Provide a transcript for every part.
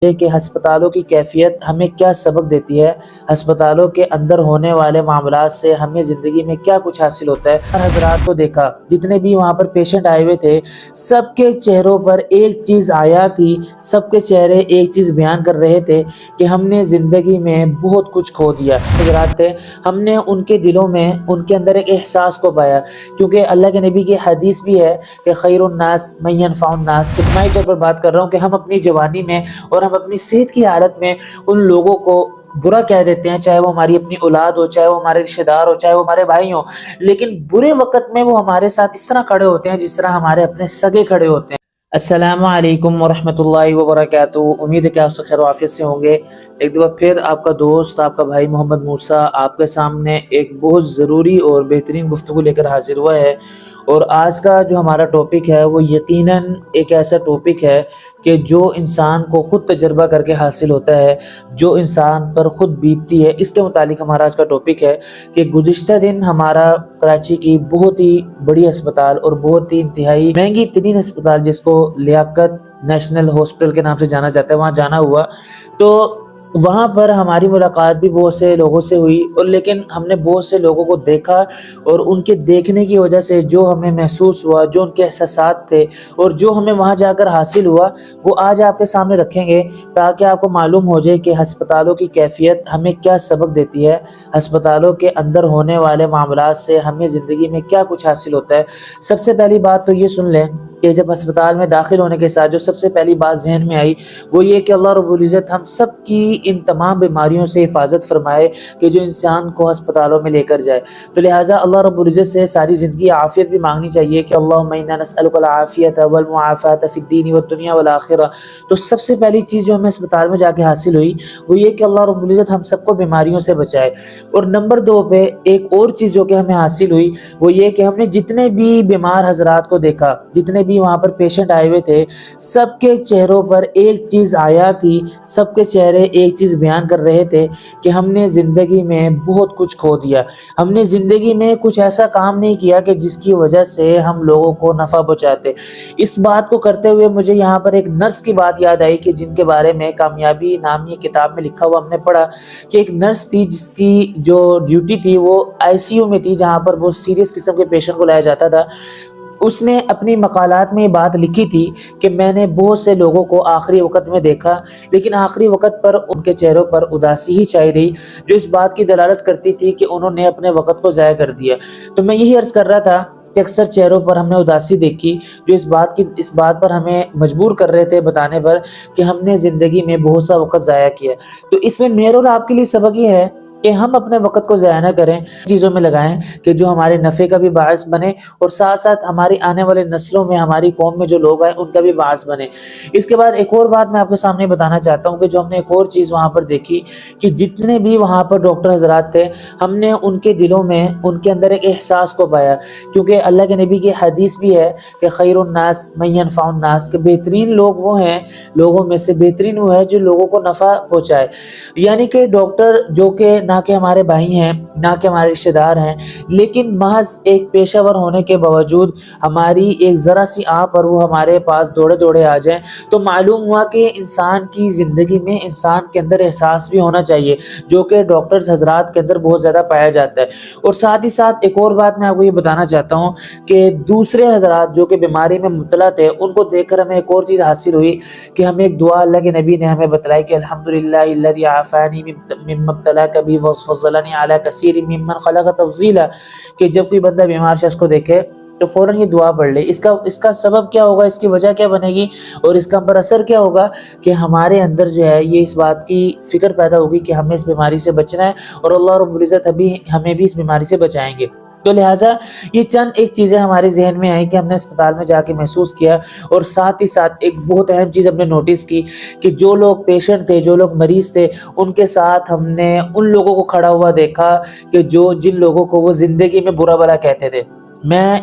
کہ ہسپتالوں کی کیفیت ہمیں کیا سبق دیتی ہے، ہسپتالوں کے اندر ہونے والے معاملات سے ہمیں زندگی میں کیا کچھ حاصل ہوتا ہے۔ حضرات کو دیکھا، جتنے بھی وہاں پر پیشنٹ آئے ہوئے تھے، سب کے چہروں پر ایک چیز آیا تھی، سب کے چہرے ایک چیز بیان کر رہے تھے کہ ہم نے زندگی میں بہت کچھ کھو دیا۔ حضرات تھے، ہم نے ان کے دلوں میں، ان کے اندر ایک احساس کو پایا، کیونکہ اللہ کے نبی کی حدیث بھی ہے کہ خیر الناس من ينفع الناس۔ اجتماعی طور پر بات کر رہا ہوں کہ ہم اپنی جوانی میں اور ہم اپنی صحت کی حالت میں ان لوگوں کو برا کہہ دیتے ہیں، چاہے وہ ہماری اپنی اولاد ہو، چاہے وہ ہمارے رشتہ دار ہو، چاہے وہ ہمارے بھائی ہوں، لیکن برے وقت میں وہ ہمارے ساتھ اس طرح کھڑے ہوتے ہیں جس طرح ہمارے اپنے سگے کھڑے ہوتے ہیں۔ السلام علیکم ورحمۃ اللہ وبرکاتہ۔ امید ہے کہ آپ سے خیر و عافیت سے ہوں گے۔ ایک دفعہ پھر آپ کا دوست، آپ کا بھائی محمد موسیٰ آپ کے سامنے ایک بہت ضروری اور بہترین گفتگو لے کر حاضر ہوا ہے، اور آج کا جو ہمارا ٹاپک ہے وہ یقیناً ایک ایسا ٹاپک ہے کہ جو انسان کو خود تجربہ کر کے حاصل ہوتا ہے، جو انسان پر خود بیتتی ہے۔ اس کے متعلق ہمارا آج کا ٹاپک ہے کہ گزشتہ دن ہمارا کراچی کی بہت ہی بڑی ہسپتال اور بہت ہی انتہائی مہنگی ترین ہسپتال، جس کو لیاقت نیشنل ہاسپٹل کے نام سے جانا جاتا ہے، وہاں جانا ہوا۔ تو وہاں پر ہماری ملاقات بھی بہت سے لوگوں سے ہوئی، اور لیکن ہم نے بہت سے لوگوں کو دیکھا، اور ان کے دیکھنے کی وجہ سے جو ہمیں محسوس ہوا، جو ان کے احساسات تھے، اور جو ہمیں وہاں جا کر حاصل ہوا، وہ آج آپ کے سامنے رکھیں گے تاکہ آپ کو معلوم ہو جائے کہ ہسپتالوں کی کیفیت ہمیں کیا سبق دیتی ہے، ہسپتالوں کے اندر ہونے والے معاملات سے ہمیں زندگی میں کیا کچھ حاصل ہوتا ہے۔ سب سے پہلی بات تو یہ سن لیں کہ جب ہسپتال میں داخل ہونے کے ساتھ جو سب سے پہلی بات ذہن میں آئی وہ یہ کہ اللہ رب العزت ہم سب کی ان تمام بیماریوں سے حفاظت فرمائے کہ جو انسان کو ہسپتالوں میں لے کر جائے۔ تو لہٰذا اللہ رب العزت سے ساری زندگی عافیت بھی مانگنی چاہیے کہ اللہم انا نسألک العافیۃ والمعافاۃ فی الدین والدنیا والآخرہ۔ تو سب سے پہلی چیز جو ہمیں اسپتال میں جا کے حاصل ہوئی وہ یہ کہ اللہ رب العزت ہم سب کو بیماریوں سے بچائے۔ اور نمبر 2 پہ ایک اور چیز جو کہ ہمیں حاصل ہوئی وہ یہ کہ ہم نے جتنے بھی بیمار حضرات کو دیکھا، جتنے بھی وہاں پر پیشنٹ آئے ہوئے تھے، سب کے چہروں پر ایک چیز آیا تھی، سب کے چہرے ایک چیز بیان کر رہے تھے کہ ہم نے زندگی میں بہت کچھ کھو دیا، ہم نے زندگی میں کچھ ایسا کام نہیں کیا کہ جس کی وجہ سے ہم لوگوں کو نفع پہنچاتے۔ اس بات کو کرتے ہوئے مجھے یہاں پر ایک نرس کی بات یاد آئی کہ جن کے بارے میں کامیابی نامی کتاب میں لکھا ہوا ہم نے پڑھا کہ ایک نرس تھی جس کی جو ڈیوٹی تھی وہ ICU میں تھی، جہاں پر بہت سیریس قسم کے پیشنٹ کو لایا جاتا تھا۔ اس نے اپنی مقالات میں یہ بات لکھی تھی کہ میں نے بہت سے لوگوں کو آخری وقت میں دیکھا، لیکن آخری وقت پر ان کے چہروں پر اداسی ہی چھائی رہی، جو اس بات کی دلالت کرتی تھی کہ انہوں نے اپنے وقت کو ضائع کر دیا۔ تو میں یہی عرض کر رہا تھا کہ اکثر چہروں پر ہم نے اداسی دیکھی، جو اس بات پر ہمیں مجبور کر رہے تھے بتانے پر کہ ہم نے زندگی میں بہت سا وقت ضائع کیا۔ تو اس میں میرے اور آپ کے لیے سبق یہ ہے کہ ہم اپنے وقت کو ضائع نہ کریں، چیزوں میں لگائیں کہ جو ہمارے نفع کا بھی باعث بنے، اور ساتھ ساتھ ہماری آنے والے نسلوں میں، ہماری قوم میں جو لوگ آئے ان کا بھی باعث بنے۔ اس کے بعد ایک اور بات میں آپ کے سامنے بتانا چاہتا ہوں کہ جو ہم نے ایک اور چیز وہاں پر دیکھی کہ جتنے بھی وہاں پر ڈاکٹر حضرات تھے، ہم نے ان کے دلوں میں، ان کے اندر ایک احساس کو پایا، کیونکہ اللہ کے نبی کی حدیث بھی ہے کہ خیر الناس من ينفع الناس، کہ بہترین لوگ وہ ہیں، لوگوں میں سے بہترین وہ ہے جو لوگوں کو نفع پہنچائے۔ یعنی کہ ڈاکٹر جو کہ نہ کہ ہمارے بھائی ہیں، نہ کہ ہمارے رشتہ دار ہیں، لیکن محض ایک پیشہ ور ہونے کے باوجود ہماری ایک ذرا سی آنکھ پر وہ ہمارے پاس دوڑے دوڑے آ جائیں، تو معلوم ہوا کہ انسان کی زندگی میں انسان کے اندر احساس بھی ہونا چاہیے، جو کہ ڈاکٹرز حضرات کے اندر بہت زیادہ پایا جاتا ہے۔ اور ساتھ ہی ساتھ ایک اور بات میں آپ کو یہ بتانا چاہتا ہوں کہ دوسرے حضرات جو کہ بیماری میں مبتلا تھے، ان کو دیکھ کر ہمیں ایک اور چیز حاصل ہوئی کہ ہمیں ایک دعا اللہ کے نبی نے ہمیں بتلائی کہ الحمدللہ الذی عافانی مما ابتلاک بہ وفضلنی علی کثیر ممن خلق تفضیلا، کہ جب کوئی بندہ بیمار شخص کو دیکھے تو فوراً یہ دعا پڑھ لے۔ اس کا سبب کیا ہوگا، اس کی وجہ کیا بنے گی، اور اس کا ہم پر اثر کیا ہوگا کہ ہمارے اندر جو ہے یہ اس بات کی فکر پیدا ہوگی کہ ہمیں اس بیماری سے بچنا ہے، اور اللہ رب العزت ہمیں بھی اس بیماری سے بچائیں گے۔ تو لہٰذا یہ چند ایک چیزیں ہمارے ذہن میں آئیں کہ ہم نے اسپتال میں جا کے محسوس کیا، اور ساتھ ہی ساتھ ایک بہت اہم چیز ہم نے نوٹس کی کہ جو لوگ پیشنٹ تھے، جو لوگ مریض تھے، ان کے ساتھ ہم نے ان لوگوں کو کھڑا ہوا دیکھا کہ جن لوگوں کو وہ زندگی میں برا بھلا کہتے تھے۔ میں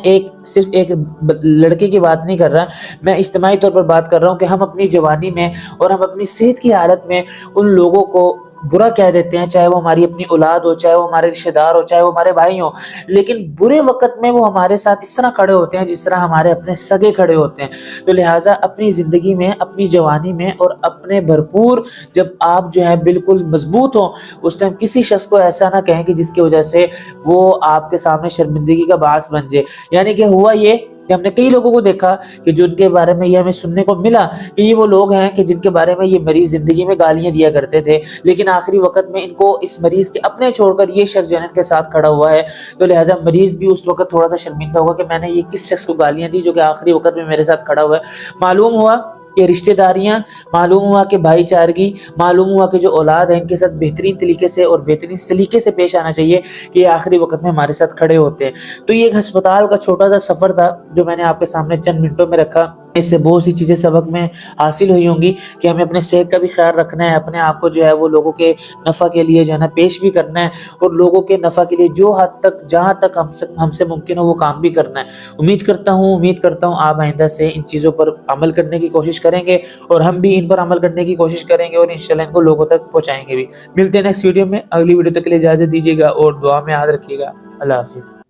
صرف ایک لڑکے کی بات نہیں کر رہا، میں اجتماعی طور پر بات کر رہا ہوں کہ ہم اپنی جوانی میں اور ہم اپنی صحت کی حالت میں ان لوگوں کو برا کہہ دیتے ہیں، چاہے وہ ہماری اپنی اولاد ہو، چاہے وہ ہمارے رشتہ دار ہو، چاہے وہ ہمارے بھائی ہوں، لیکن برے وقت میں وہ ہمارے ساتھ اس طرح کھڑے ہوتے ہیں جس طرح ہمارے اپنے سگے کھڑے ہوتے ہیں۔ تو لہٰذا اپنی زندگی میں، اپنی جوانی میں اور اپنے بھرپور جب آپ جو ہے بالکل مضبوط ہوں، اس ٹائم کسی شخص کو ایسا نہ کہیں کہ جس کی وجہ سے وہ آپ کے سامنے شرمندگی کا باعث بن جائے۔ یعنی کہ ہوا یہ کہ ہم نے کئی لوگوں کو دیکھا کہ جن کے بارے میں یہ ہمیں سننے کو ملا کہ یہ وہ لوگ ہیں کہ جن کے بارے میں یہ مریض زندگی میں گالیاں دیا کرتے تھے، لیکن آخری وقت میں ان کو اس مریض کے اپنے چھوڑ کر یہ شخص جو ہے ان کے ساتھ کھڑا ہوا ہے، تو لہٰذا مریض بھی اس وقت تھوڑا سا شرمندہ ہوگا کہ میں نے یہ کس شخص کو گالیاں دی جو کہ آخری وقت میں میرے ساتھ کھڑا ہوا ہے۔ معلوم ہوا کہ رشتہ داریاں، معلوم ہوا کہ بھائی چارگی، معلوم ہوا کہ جو اولاد ہے ان کے ساتھ بہترین طریقے سے اور بہترین سلیقے سے پیش آنا چاہیے کہ یہ آخری وقت میں ہمارے ساتھ کھڑے ہوتے ہیں۔ تو یہ ایک ہسپتال کا چھوٹا سا سفر تھا جو میں نے آپ کے سامنے چند منٹوں میں رکھا۔ اس سے بہت سی چیزیں سبق میں حاصل ہوئی ہوں گی کہ ہمیں اپنے صحت کا بھی خیال رکھنا ہے، اپنے آپ کو جو ہے وہ لوگوں کے نفع کے لیے جو ہے نا پیش بھی کرنا ہے، اور لوگوں کے نفع کے لیے جو حد تک جہاں تک ہم سے ممکن ہو وہ کام بھی کرنا ہے۔ امید کرتا ہوں آپ آئندہ سے ان چیزوں پر عمل کرنے کی کوشش کریں گے، اور ہم بھی ان پر عمل کرنے کی کوشش کریں گے، اور انشاءاللہ ان کو لوگوں تک پہنچائیں گے بھی۔ ملتے ہیں نیکسٹ ویڈیو میں، اگلی ویڈیو تک کے لیے اجازت دیجیے گا اور دعا میں یاد رکھیے گا۔ اللہ حافظ۔